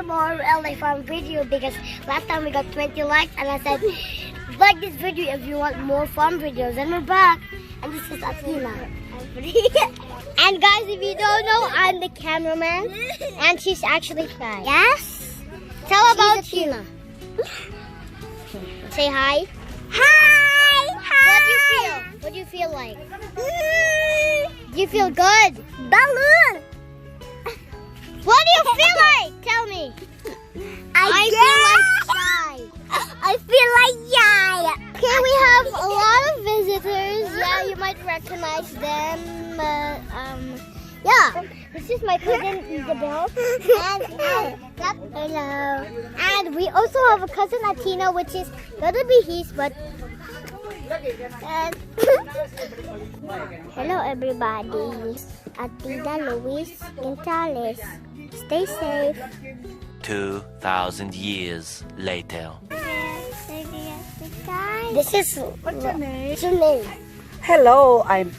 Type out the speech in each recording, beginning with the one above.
some more LA Farm video because last time we got 20 likes and I said like this video if you want more farm videos. And we're back. And this is Athena. And guys, if you don't know, I'm the cameraman and she's actually shy. Yes? Tell about Athena. Say hi. Hi! Hi! What do you feel like? You feel good? Balloon! What do you feel like? Tell me. I feel like shy. I feel like shy. Okay, we have a lot of visitors. Yeah, you might recognize them. Yeah, this is my cousin Isabel. And hello. And we also have a cousin Athena, which is gonna be his, but. And hello everybody. Athena, Luis, Gonzalez. Stay safe. 2,000 years later. This is what's your name? Hello, I'm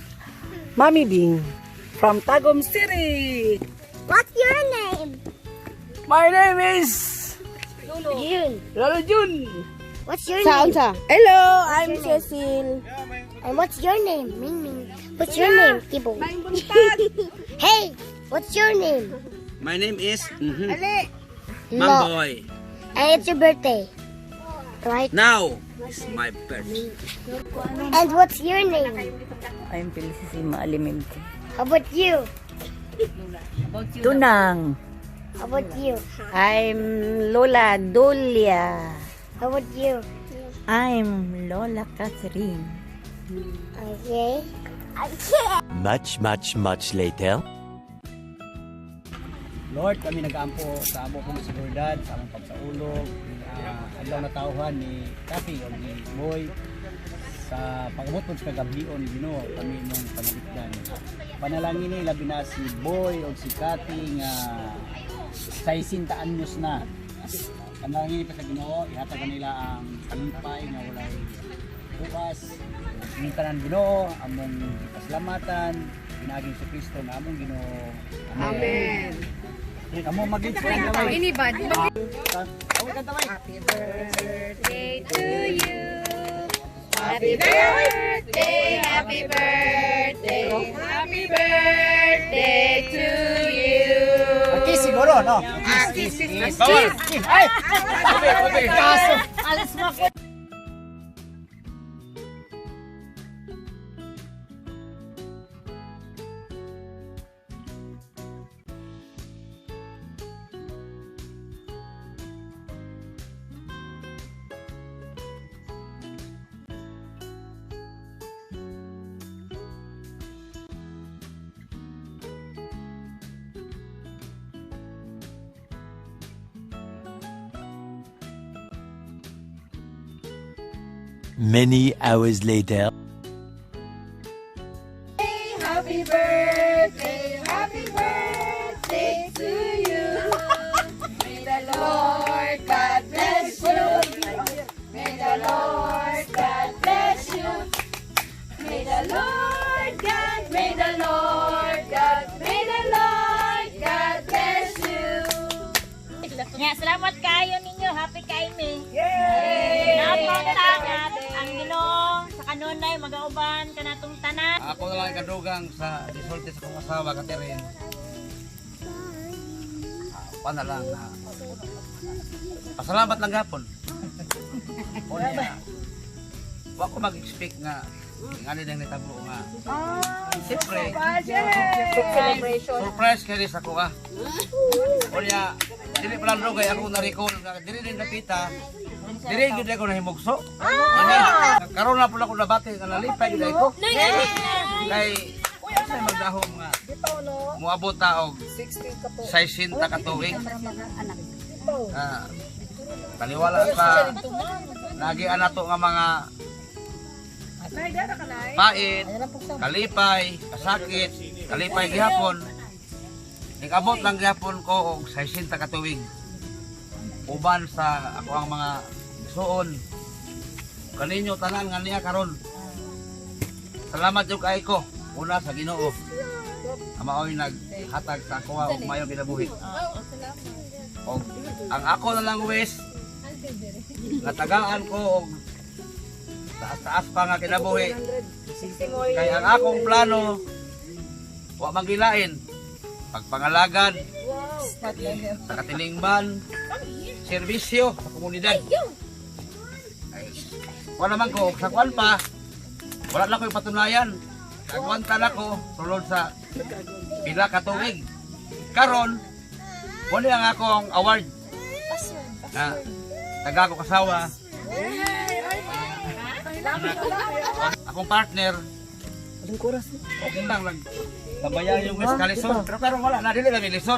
Mommy Bing from Tagum City. What's your name? My name is June. Lolo Jun. What's your name? Hello, I'm your name? Cecil. And what's your name? Ming Ming. What's your name? Ibo. Hey, what's your name? My name is Lo. Mamboy. And it's your birthday, right? Now is my birthday. And what's your name? I'm Felicissima Alimenti. How about you? Tunang. How about you? I'm Lola Dolia. How about you? I'm Lola Catherine. Okay. Much later. Lord, kami nag-aampo sa amo kong seguridad, sa among pagsaulog, adlaw na tawhan ni Kathy o ni Boy sa pag-abot po sa kagabion Ginoo kami mong panalipdan. Panalangin ni labi na si Boy o si Kathy nga 60 anyos na. Panalangin pa sa Ginoo, ihatag nila ang kalipay nga walay bukas. Ang tanan Ginoo, among pasalamatan, pinaging sa Kristo na among Ginoo. Amen. Kamu mag-explain na ba? Ini bad. Happy Birthday to you. Happy birthday, happy birthday, happy birthday to you. Kiss siguro, no? Kiss. Ay! Kaso! Alas mo ko! Many hours later. Happy birthday to you. May the Lord God bless you. May the Lord God bless you. May the Lord God, may the Lord God, may the Lord God bless you. Nga, salamat kayo ninyo. Happy kayo mi. Yay! Napagtangat ang Ginoo sa kanunay magauban kanatong tanan. Ako na lang kadugang sa resulte sa kong asawa, Catherine. Pana lang na. Pasalamat lang gapon. Unya, wa ko mag-expect nga ngani nang nitabo nga. Siyempre, surprise kaya sa ko ka. Unya, dili pa lang kay ako na-recall nga dili din kapita. Dili gyud ako nahimugso. Karon na pula ko nabati nga nalipay gyud ako. Kay sa magdahom nga moabot ta og 60 ka tuig. Taliwala pa lagi anato nga mga pait, kalipay, kasakit, kalipay gihapon. Nag-abot lang gihapon ko og 60 ka tuig. Uban sa ako ang mga suon. Kaninyo tanan nga niya karon. Salamat jud kay ko. Una sa Ginoo. Amaoy naghatag sa ako og mayong kinabuhi. O ang ako na lang wis natagaan ko og taas pa nga kinabuhi. Kaya ang akong plano wa magilain pagpangalagad sa katilingban, serbisyo sa komunidad. Ay, wala naman ko sa kwan pa. Wala na ko yung patunayan. Nagwanta na ko sulod sa pila ka tuig. Karon, wala ang akong award na taga ko kasawa. Akong partner. Okay lang lang. Labayan yung Miss Kalison. Pero wala na, dili na may lison.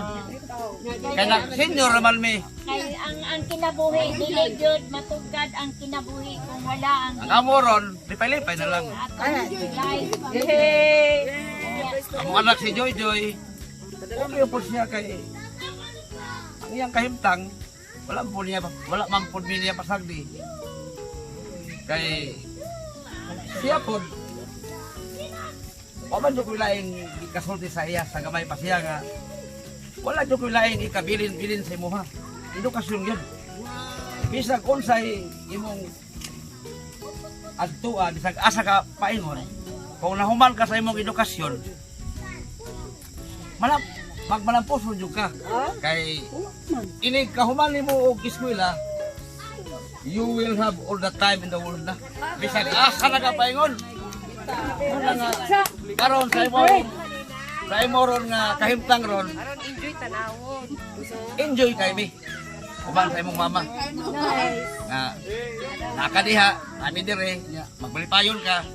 Kaya na, senior naman mi. Kay ang kinabuhi dili jud matugad ang kinabuhi kung wala ang Ang amoron, lipay-lipay na lang. life. Ang anak si Joy Joy, okay po siya kay ang iyang kahimtang, wala man po niya pasagdi. Kay siya po, waman dyan ko laing ikasulti sa iya sa gamay pa siya nga, wala dyan ko laing ikabilin-bilin sa imuha. Edukasyon yun. Bisag unsay imong adtuan, bisag asa ka paingon, kung nahuman ka sa imong edukasyon, magmalampuson jud ka. Kay inig kahuman nimo og eskwela, you will have all the time in the world na. Bisag asa na ka paingon. Wala nga karon sa imo ron nga kahimtang ron. Enjoy kay mi. Uban sa imong mama. Nga nakadiha, ami dire, magbalipayon ka.